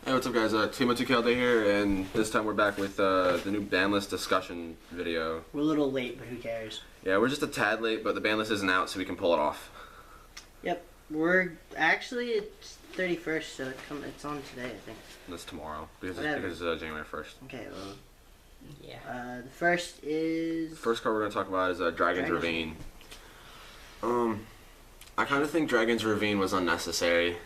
Hey, what's up guys? Team2KLD here, and this time we're back with the new ban list discussion video. We're a little late, but who cares? Yeah, we're just a tad late, but the ban list isn't out, so we can pull it off. Yep, we're actually it's 31st, so it's on today, I think. That's tomorrow because Whatever. it's January 1st. Okay, well, Yeah. the first is The first card we're gonna talk about is Dragon's Ravine. I kind of think Dragon's Ravine was unnecessary.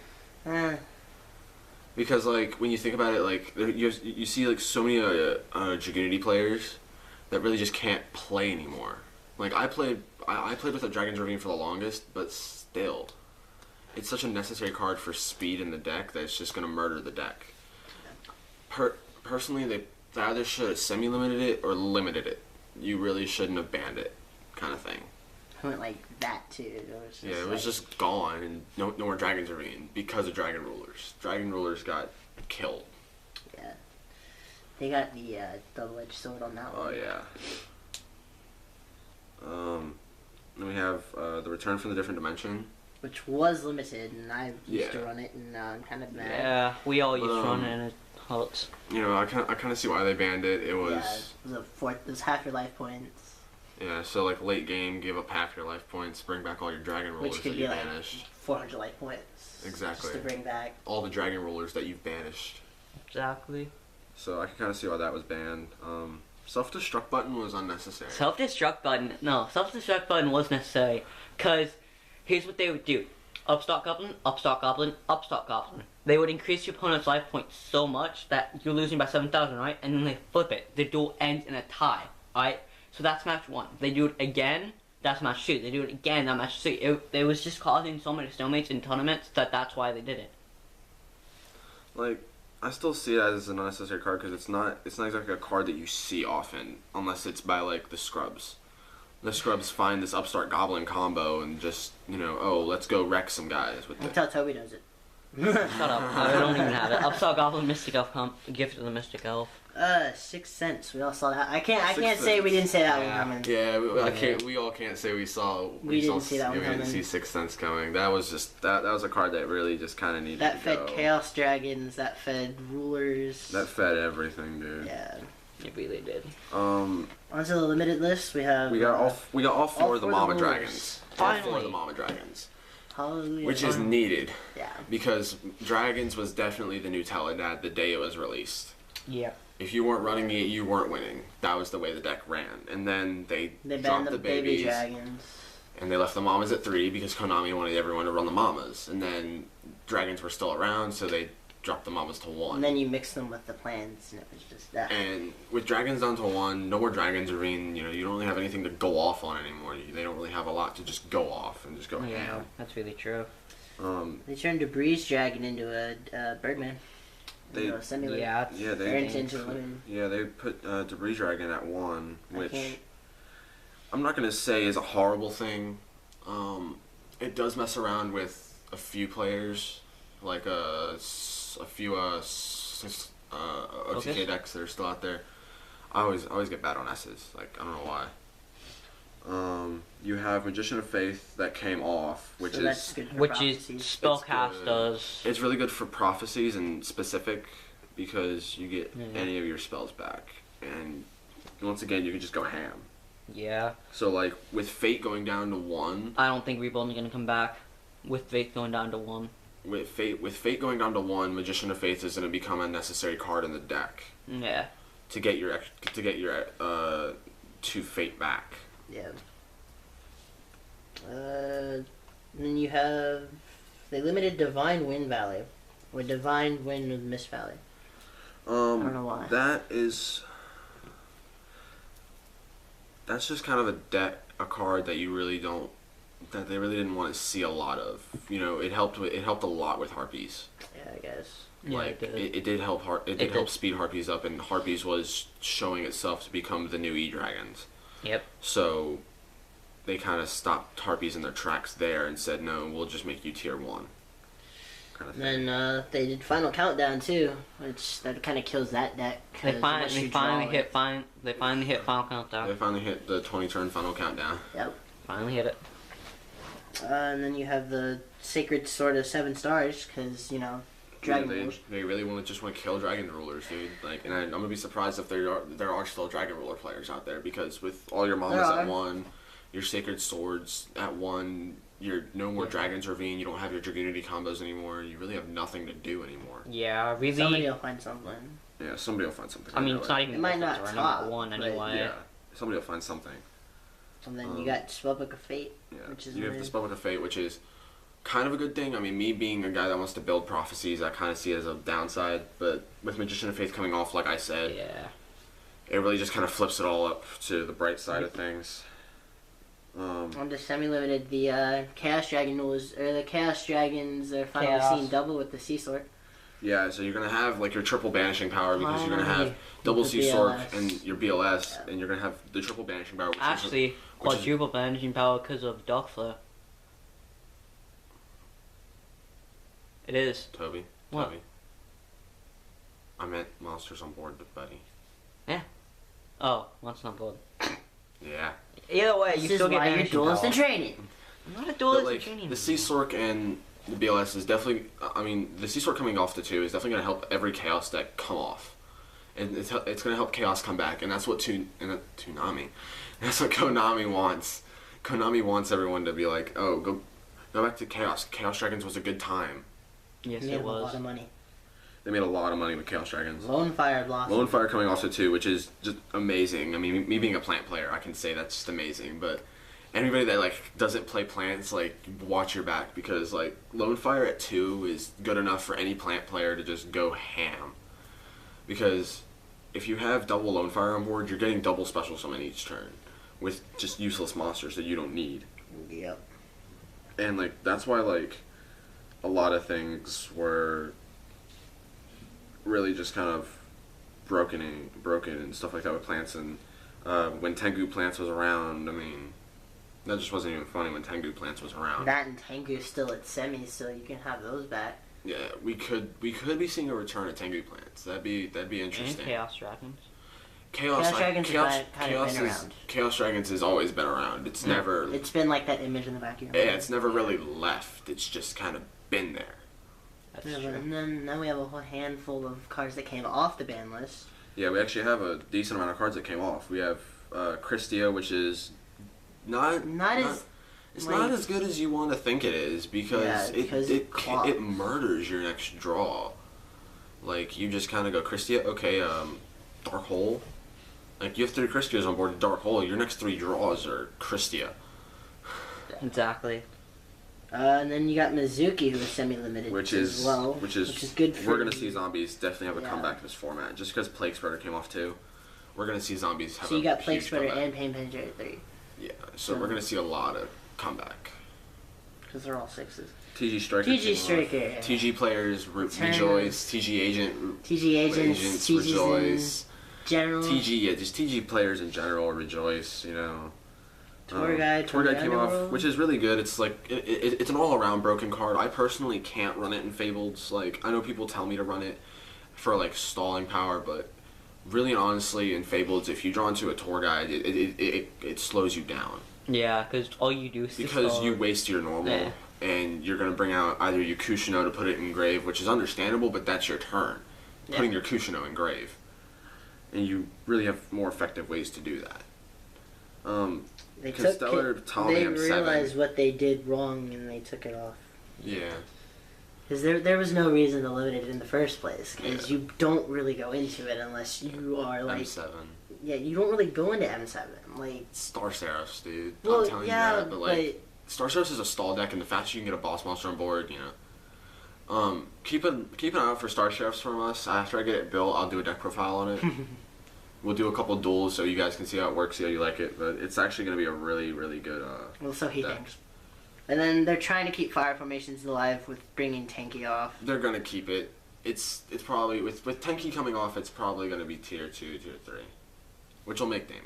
Because, like, when you think about it, like, you see, like, so many Dragunity players that really just can't play anymore. Like, I played with a Dragon's Ravine for the longest, but still. It's such a necessary card for speed in the deck that it's just going to murder the deck. Personally, they either should have semi-limited it or limited it. You really shouldn't have banned it, kind of thing. I went like that too. It was just gone, and no more Dragon's Ravine because of Dragon Rulers. Dragon Rulers got killed. Yeah, they got the double-edged sword on that one. Oh yeah. Then we have the Return from the Different Dimension, which was limited, and I used to Yeah. run it, and I'm kind of mad. Yeah, we all used to run it and it hurts. You know, I kind of see why they banned it. It was Yeah, it was half your life points. yeah. So like late game, give up half your life points, bring back all your Dragon Rulers Which could that be you like banished. 400 life points. Exactly. Just to bring back. All the Dragon Rulers that you've banished. Exactly. So I can kind of see why that was banned. Self-destruct button was unnecessary. Self-destruct button was necessary. Because here's what they would do. Upstock Goblin, Upstock Goblin, Upstock Goblin. They would increase your opponent's life points so much that you're losing by 7,000, right? And then they flip it. The duel ends in a tie, alright? So that's match 1. They do it again, that's match 2. They do it again, that's match 3. It was just causing so many stalemates in tournaments that's why they did it. Like, I still see it as an unnecessary card because it's not exactly a card that you see often unless it's by like the scrubs. The scrubs find this Upstart Goblin combo and just, you know, oh, let's go wreck some guys with it. Until Toby does it. Shut up, I don't even have it. Upstock Goblin, Mystic Elf, gift to the Mystic Elf. 6 cents. We all saw that. I can't Sixth say we didn't say that Yeah. one coming. Yeah, we all can't say we saw. We didn't see that one We didn't coming. see 6 cents coming. That was just that was a card that really just kind of needed That to fed go. Chaos Dragons. That fed Rulers. That fed everything, dude. Yeah. It really did. Onto the limited list, we have. We got all four of the four Mama Rulers. Dragons. All 4 of Finally. the Mama Dragons, Hallelujah. which is needed Yeah. because Dragons was definitely the new Teledad the day it was released. Yeah. If you weren't running it, you weren't winning. That was the way the deck ran. And then they They dropped banned the the baby babies, dragons. and they left the Mamas at 3 because Konami wanted everyone to run the Mamas. And then Dragons were still around, so they dropped the Mamas to 1. And then you mix them with the plans, and it was just that. And with Dragons down to 1, no more Dragons Ravine, you know, you don't really have anything to go off on anymore. They don't really have a lot to just go off and just go Yeah, ham. that's really true. They turned Debris Dragon into a Birdman. They- You know, simulate. Yeah, Yeah, Turned into women. they put Debris Dragon at 1, I which can't- I'm not gonna say is a horrible thing. It does mess around with a few players, like a few OTK decks that are still out there. I always get bad on S's. Like I don't know why. You have Magician of Faith that came off, which So is that's good for which prophecies. is spellcasters. it's really good for prophecies and specific because you get any of your spells back, and once again you can just go ham. Yeah. So like with Fate going down to 1, I don't think Reborn's gonna come back with Faith going down to 1. with Fate going down to 1, Magician of Faith is going to become a necessary card in the deck Yeah. to get your 2 Fate back. Yeah. Then you have they limited Divine Wind Valley, or Divine Wind of Mist Valley. I don't know why. That's just kind of a card that you really don't that they really didn't want to see a lot of. You know, it helped a lot with Harpies. Yeah, I guess. Yeah, Like it did. it did help It help did. speed Harpies up, and Harpies was showing itself to become the new E-Dragons. Yep. So they kind of stopped Harpies in their tracks there and said, no, we'll just make you tier 1. Kind of thing. And then they did Final Countdown too, which that kind of kills that deck. They 'cause finally once you hit Final Countdown. They finally hit the 20-turn final countdown. Yep. Finally hit it. And then you have the Sacred Sword of 7 Stars, because, you know, Dragon they, Rulers. they really want to kill Dragon Rulers, dude. Like, and I'm gonna be surprised if there are still Dragon Ruler players out there, because with all your mamas at 1, your Sacred Swords at 1, you're no more Dragon's Ravine. You don't have your Dragunity combos anymore. You really have nothing to do anymore. Yeah, really. Somebody will find something. Yeah, somebody will find something. I mean, it's not even. It might not number top, 1 but anyway. Yeah, somebody will find something. And then you got Spellbook of Fate, Yeah, which is you have weird. the Spellbook of Fate, which is kind of a good thing. I mean, me being a guy that wants to build prophecies, I kind of see it as a downside. But with Magician of Faith coming off, like I said, Yeah. it really just kind of flips it all up to the bright side of things. On the semi-limited, the Chaos Dragon was, or the Chaos Dragons are finally Chaos. seen double with the Sea Sword. Yeah, so you're gonna have like your triple banishing power, because you're gonna Finally, have double with the Sea Sword BLS. and your BLS, and you're gonna have the triple banishing power. Which Actually, which is- quadruple banishing power because of Darkflare. It is. Toby. What? Toby. I meant monsters on board with Buddy. Oh, once not board. Yeah. Either way, you This is still get why you're banishing duelist power. in training. I'm not a But duelist in like training. the Sea Sork and the BLS is definitely. I mean, the Sea Sork coming off the 2 is definitely gonna help every Chaos deck come off, and it's gonna help Chaos come back, and that's what Toonami. That's what Konami wants. Konami wants everyone to be like, oh, go back to Chaos. Chaos Dragons was a good time. Yes, Made it a lot was. of money. They made a lot of money with Chaos Dragons. Lone Fire Blossom. Lone Fire coming off the 2, which is just amazing. I mean, me being a plant player, I can say that's just amazing. But anybody that like doesn't play plants, like, watch your back, because like Lone Fire at 2 is good enough for any plant player to just go ham. Because if you have double Lone Fire on board, you're getting double special summon each turn with just useless monsters that you don't need. Yep. And like that's why like a lot of things were really just kind of broken and stuff like that with plants. And when Tengu Plants was around, I mean, that just wasn't even funny when Tengu Plants was around. That and Tengu's still at semis, so you can have those back. Yeah, we could be seeing a return of Tengu Plants. That'd be And interesting. Chaos Dragons. Chaos Dragons have kind of been around. Chaos Dragons has always been around. It's never. It's been like that image in the back of your Yeah, mind. it's never really left. It's just kind of been there. That's Yeah, true. and then now we have a whole handful of cards that came off the ban list. Yeah, we actually have a decent amount of cards that came off. We have Christia, which is not it's like- not as good as you want to think it is, because Yeah, because it clogs. it murders your next draw. Like, you just kind of go Christia, okay, Dark Hole. Like, you have 3 Christias on board Dark Hole. Your next 3 draws are Christia. Exactly. And then you got Mizuki, who is semi-limited Which as is well, which is good for we're gonna you. see zombies definitely have a Yeah. comeback in this format, just because Plague Spreader came off too. We're gonna see zombies have So you a got Plague huge Spreader comeback. and Pain Penetrator 3, Yeah, so we're gonna see a lot of comeback. because they're all 6s. TG Striker. TG came off. Striker. TG players Return. rejoice. TG Agent TG Agents, TGs rejoice. in general. TG, yeah, just TG players in general rejoice. You know. Tour Guide from the came off, Underworld. which is really good. It's like it's an all-around broken card. I personally can't run it in Fableds. Like, I know people tell me to run it for like stalling power, but really and honestly, in Fableds, if you draw into a tour guide, it slows you down, Yeah, because all you do is because just you waste your normal, Yeah. and you're gonna bring out either your Kushino to put it in grave, which is understandable, but that's your turn, putting your Kushino in grave, and you really have more effective ways to do that. They Because took Stellar it, Ptolemy they M7. realized what they did wrong and they took it off. Yeah. Because there was no reason to limit it in the first place. Because Yeah. you don't really go into it unless you are like, M7. yeah, you don't really go into M7. Like, Star Seraphs, dude. well, I'm telling yeah, you that, but like Star Seraphs is a stall deck, and the faster you can get a boss monster on board, you know. Keep an eye out for Star Seraphs from us. After I get it built, I'll do a deck profile on it. We'll do a couple duels so you guys can see how it works, see how you like it. But it's actually going to be a really, really good. well, so he deck. thinks. And then they're trying to keep fire formations alive with bringing Tanky off. They're going to keep it. It's probably with Tenki coming off, it's probably going to be tier 2, tier 3, which will make Damon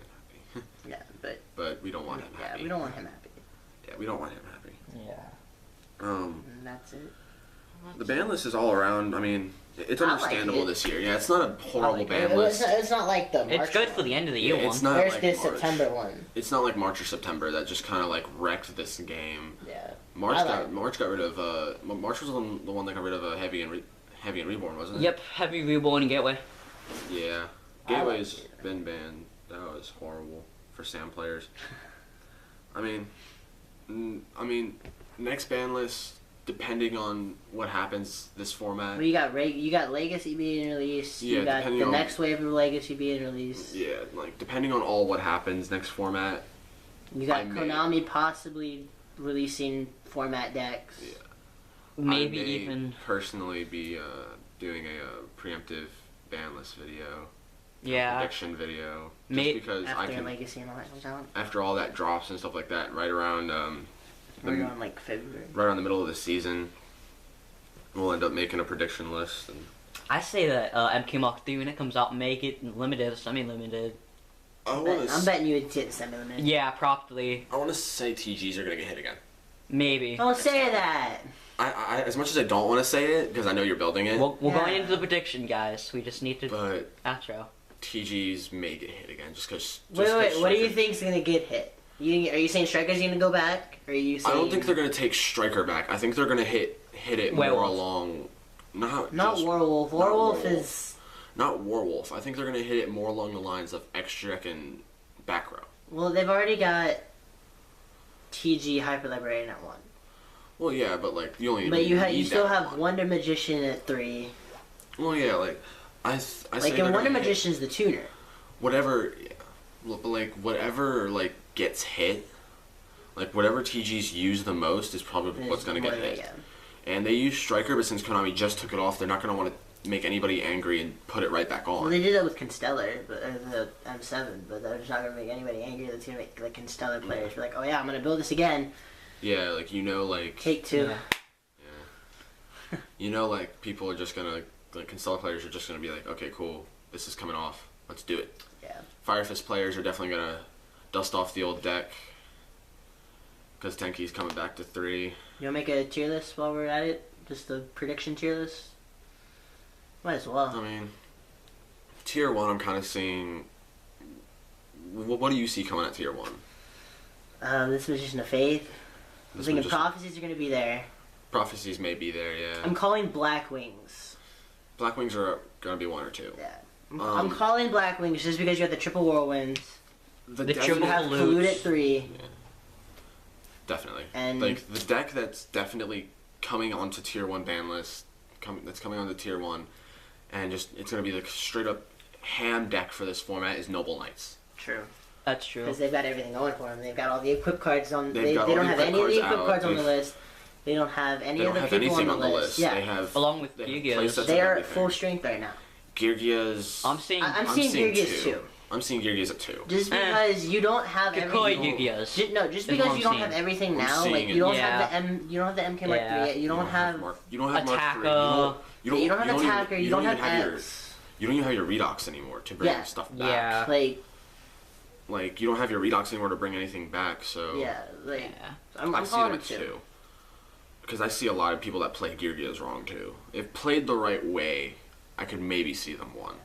happy. Yeah, but But we don't want him happy. yeah, we don't want him happy. Yeah, we don't want him happy. Yeah. And that's it. The ban list is all around. I mean, it's I like understandable it. this year. Yeah, it's not a horrible Like, ban it's, list. it's not like the March It's good one. for the end of the year Yeah, one. it's not There's like the March. September one. It's not like March or September that just kind of like wrecked this game. Yeah. March I got like- March got rid of March was the one that got rid of Heavy and Reborn, wasn't it? Yep, Heavy Reborn and Gateway. Yeah. I Gateway's liked it. been banned. That was horrible for Sam players. I mean, next ban list, depending on what happens this format. Well, you got Legacy being released. Yeah, you got depending the on- next wave of Legacy being released. Yeah, like depending on all what happens next format. You got I may- Konami possibly releasing format decks. Yeah. Maybe I may even. personally be doing a preemptive ban list video. Yeah. Prediction video. Just May- because I After can Legacy and all that comes out. after all that drops and stuff like that, right around We're going like February. right around the middle of the season, we'll end up making a prediction list. And I say that MK Mark 3 when it comes out, make it limited or semi-limited. I'm betting you it's hit semi-limited. Yeah, probably. I want to say TGs are gonna get hit again. Maybe. Don't say that. I as much as I don't want to say it because I know you're building it, We're Yeah. going into the prediction, guys. We just need to but outro. TGs may get hit again just because. Wait. What do you think's gonna get hit? Are you saying Striker's gonna go back? Or are you saying... I don't think they're gonna take Striker back. I think they're gonna hit it more Werewolf. along. Not Werewolf. not Werewolf Werewolf. is... Not Werewolf. I think they're gonna hit it more along the lines of X-Drek and back row. Well, they've already got TG Hyper Librarian at 1. Well, yeah, but like you only. But you need still that have one. Wonder Magician at 3. Well, yeah, like I say Like, they're and gonna Wonder hit Magician's the tuner. whatever. Yeah, but like whatever like gets hit, like whatever TGs use the most is probably what's gonna get hit. And they use Striker, but since Konami just took it off, they're not gonna want to make anybody angry and put it right back on. Well, they did that with Constellar, the M7, but they're just not gonna make anybody angry. That's gonna make like Constellar players be like, oh yeah, I'm gonna build this again. Yeah, like like Take 2. Yeah. like people are just gonna like Constellar players are just gonna be like, okay, cool, this is coming off, let's do it. Yeah. Fire Fist players are definitely gonna dust off the old deck because Tenki's coming back to 3. You wanna make a tier list while we're at it? Just the prediction tier list? Might as well. I mean, tier 1, I'm kind of seeing. What do you see coming at tier 1? This Magician of Faith. I'm This thinking Magician- Prophecies are gonna be there. Prophecies may be there, yeah. I'm calling Black Wings. Black Wings are gonna be 1 or 2. Yeah. I'm Um, calling Black Wings just because you have the triple whirlwinds. The deck- triple- You have Pollute. Pollute at 3. Definitely. And- like the deck that's definitely coming onto tier 1 ban list, that's coming onto tier 1, and just it's gonna be like straight up ham deck for this format is Noble Knights. True. That's true. Because they've got everything going for them. They've got all the equip cards on. They've They got don't all the have equip any of the cards equip out. cards on the They've- list. They don't have any They of don't the have people anything on the list. Yeah. They have Along with they have Gigas. playsets They and are at everything. full strength right now. Girgias. I'm seeing. I'm seeing Girgias too. I'm seeing Girgias at 2. Just because you don't have Kakoi everything. Gigas. Just Is because what you don't I'm have seeing. everything I'm now, seeing like it. you don't Yeah. have the MK Mark Yeah. 3 yet. You don't have You don't have Mark 3. Attacker. you don't have Attacker. You don't have your. X. You don't even have your redox anymore to bring Yeah. stuff back. Yeah. Like You don't have your redox anymore to bring anything back. So yeah, like Yeah. I'm I see them calling at it 2. 2. Because I see a lot of people that play Girgias wrong too. If played the right way, I could maybe see them 1.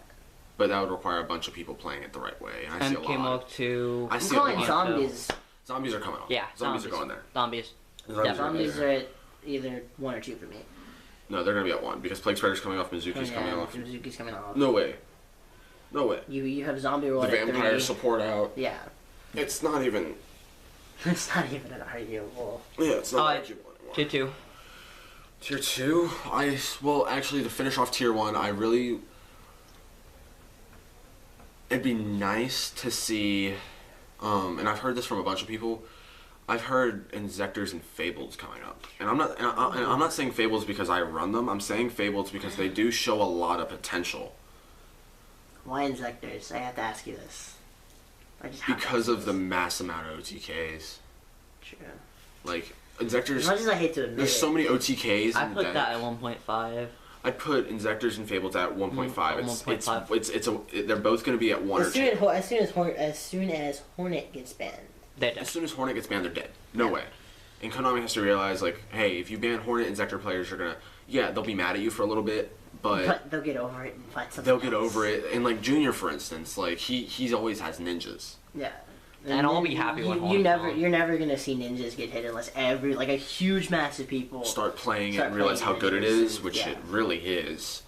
But that would require a bunch of people playing it the right way, and I see a MK lot. Mark 2. I I'm see a calling lot. zombies. Zombies are coming on. Yeah. Zombies are going there. Zombies. Zombies are Zombies there. are at either 1 or 2 for me. No, they're gonna be at 1 because Plague Spider's coming off, Mizuki's coming off. Mizuki's coming off. No way. No way. You have Zombie Roll The at 3. vampire support out. Yeah. It's not even. It's not even an arguable. Yeah, it's not Alright. arguable anymore. 2-2. Tier 2, actually to finish off tier 1, I really. It'd be nice to see, and I've heard this from a bunch of people. I've heard Inzectors and Fables coming up, and I'm not saying Fables because I run them. I'm saying Fables because they do show a lot of potential. Why Inzectors? I have to ask you this. I just have to Because ask of the this. mass amount of OTKs. True. Like As Inzectors, much as I hate to admit there's it, so many OTKs. I in the put deck. that at 1.5. I'd put Inzectors and Fables at 1.5. It's 1.5. they're both going to be at 1 or as 2. soon as Hornet gets banned. They're As dead. soon as Hornet gets banned, they're dead. No Yeah. way. And Konami has to realize, like, hey, if you ban Hornet, Inzector players are gonna, yeah, they'll be mad at you for a little bit, but they'll get over it and find something they'll get else. over it. And like Junior, for instance, like he's always has ninjas. Yeah. And I'll then be happy when you're never gonna see ninjas get hit unless like a huge mass of people start playing it start and realize how playing good it ninjas, is, which yeah. it really is.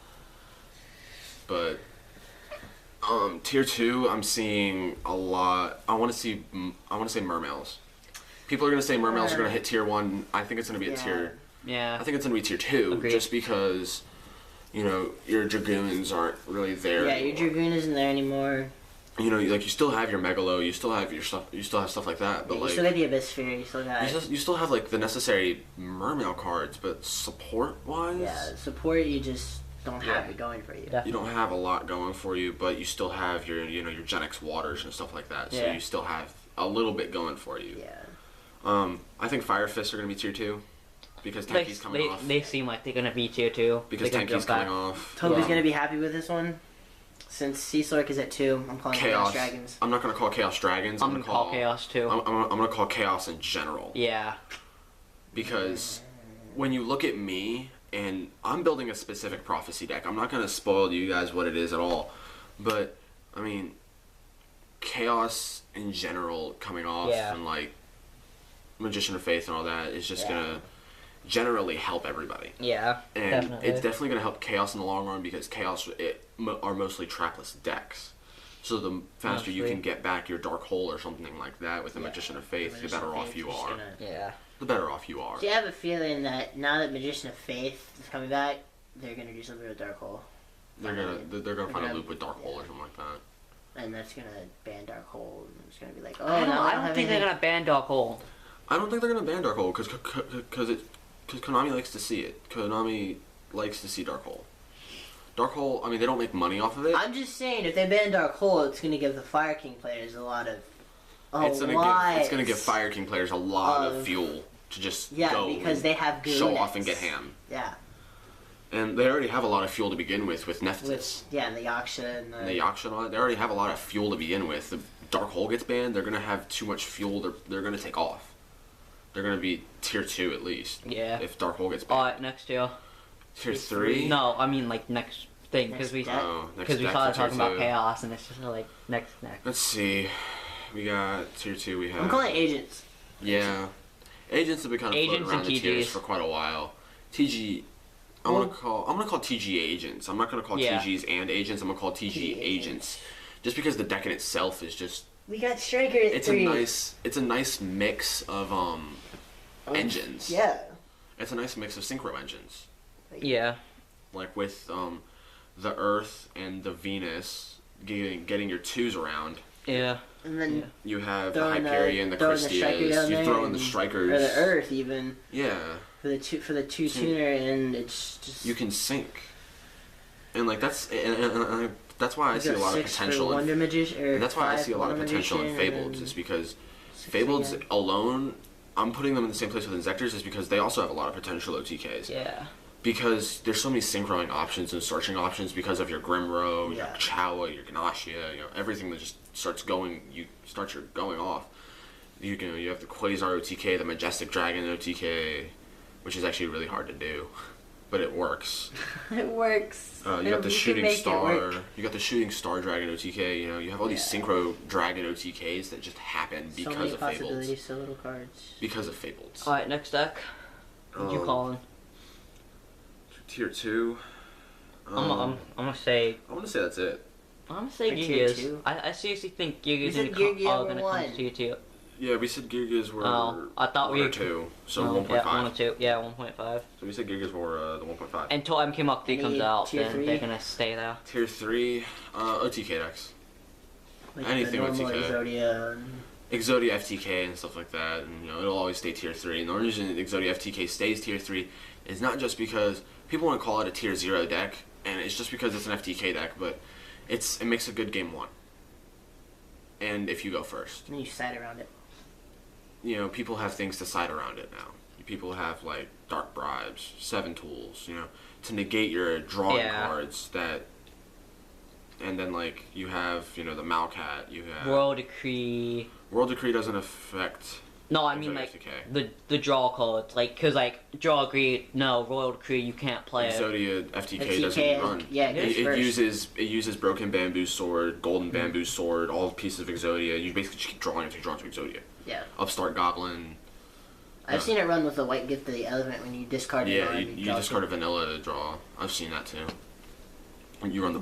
But tier 2, I'm seeing a lot. I want to say mermails. People are gonna say mermails are gonna hit tier 1. I think it's gonna be a Yeah. tier. Yeah. I think it's gonna be tier 2, Agreed. just because, you know, your dragoons aren't really there. Yeah, your anymore. dragoon isn't there anymore. You know, like you still have your megalo, you still have your stuff, you still have stuff like that, but You like still got the abyss sphere. You still got you still have like the necessary mermail cards, but support wise, support. You just don't have Yeah. it going for you. Definitely. you don't have a lot going for you, but you still have your your Gen X waters and stuff like that. So Yeah. you still have a little bit going for you. Yeah. I think Fire Fists are gonna be tier 2 because Tenki's coming off. They seem like they're gonna be tier 2. Because They're gonna Tenki's jump back. coming off. Toby's Yeah. gonna be happy with this one. Since Sea Slurk is at 2, I'm calling Chaos. Chaos Dragons. I'm not gonna call Chaos Dragons. I'm gonna call Chaos too. I'm gonna call Chaos in general. Yeah. Because when you look at me, and I'm building a specific prophecy deck, I'm not going to spoil you guys what it is at all, but I mean, Chaos in general coming off, Yeah. and like Magician of Faith and all that is just Yeah. going to generally help everybody. Yeah. And definitely. it's definitely going to help Chaos in the long run, because Chaos are mostly trapless decks. So the faster you Mostly. can get back your Dark Hole or something like that with the Yeah. Magician of Faith, the Magician better of off Faith you is just are. gonna- Yeah. The better off you are. See, I have a feeling that now that Magician of Faith is coming back, they're gonna do something with Dark Hole, They're gonna find a gonna- loop with Dark Hole or something like that. and that's gonna ban Dark Hole, and it's gonna be like, oh, I now don't have think they're anything. gonna ban Dark Hole. I don't think they're gonna ban Dark Hole because Konami likes to see it. Konami likes to see Dark Hole. Dark Hole. I mean, they don't make money off of it. I'm just saying, if they ban Dark Hole, it's gonna give the Fire King players a lot of. It's gonna give Fire King players a lot of fuel to just go because and they have good show units. off and get ham. Yeah, And they already have a lot of fuel to begin with Nephthys. and the Yaksha and And the Yaksha and all that. They already have a lot of fuel to begin with. If Dark Hole gets banned, they're gonna have too much fuel. They're gonna take off. They're gonna be tier 2 at least. Yeah. If Dark Hole gets banned. Alright, next year. Tier 3. No, I mean like next thing because Next we deck? Oh, next because we deck started for tier talking about 2. chaos and it's just like next. Let's see. We got tier 2. We have. I'm calling it agents. Yeah. Agents have been kind of floating Agents around and the tiers TGs. for quite a while. TG. I'm gonna call TG agents. I'm not gonna call Yeah. TGs and agents. I'm gonna call TG agents, just because the deck in itself is just. We got Striker at It's 3. a nice mix of engines. Yeah. It's a nice mix of synchro engines, Yeah. like with the Earth and the Venus getting your 2s around. Yeah. And then Yeah. You have the throwing Hyperion, the throwing the Striker Christias. down You there throw in the and- Strikers. or the Earth even Yeah. for the two tuner, and it's just You can sync, and like and that's why I you see a got lot of 6 for potential. Wonder Magician, or And that's why I 5 see a lot of for potential in Wonder Fabled, Magician, is because and 6 Fabled again. alone, I'm putting them in the same place with Inzectors, is because they also have a lot of potential OTKs. Yeah. Because there's so many synchroing options and searching options because of your Grimro, Yeah. your Chawa, your Ganashia, everything that just starts going. You start your going off. You have the Quasar OTK, the Majestic Dragon OTK, which is actually really hard to do, but it works. It works. You got the can Shooting make it Star. work. You got the Shooting Star Dragon OTK. You have all these Yeah. Synchro Dragon OTKs that just happen So because many of Fabled. possibilities, so little cards. Because of Fabled. Alright, next deck. What you calling? Tier 2. I'm gonna say I want to say that's it. I'm gonna say For tier Gigas. 2? I seriously think You Gigas said are Giga all number gonna come 1. to tier 2. Yeah, we said Gigas were Oh, I thought 1 we or 2, so No, 1.5. Yeah, 1 or 2. Yeah, 1.5. So we said Gigas were the 1.5. Until MK Mach 3 Any comes out, tier then 3? they're gonna stay there. Tier 3, OTK decks. Like Anything the with normal TK. Exodia. Exodia FTK and stuff like that, and it'll always stay tier 3. And the only reason Exodia FTK stays tier 3 is not just because people want to call it a tier 0 deck, and it's just because it's an FTK deck, but it makes a good game 1. And if you go first. And you sat around it. People have things to side around it now. People have like Dark Bribes, 7 tools, to negate your drawing Yeah. cards that. And then like you have, the Malcat, you have World Decree. World Decree doesn't affect No, I mean Exodia like FTK. the draw cards, like because like draw Decree, no Royal Decree, you can't play it. Exodia FTK FTK, doesn't run. yeah, It uses Broken Bamboo Sword, Golden Bamboo Sword, all pieces of Exodia. You basically just keep drawing until you draw into Exodia. Yeah. Upstart Goblin. I've seen it run with the White Gift of the Elephant when you discard it. Yeah, you discard a vanilla to draw. I've seen that too. You run the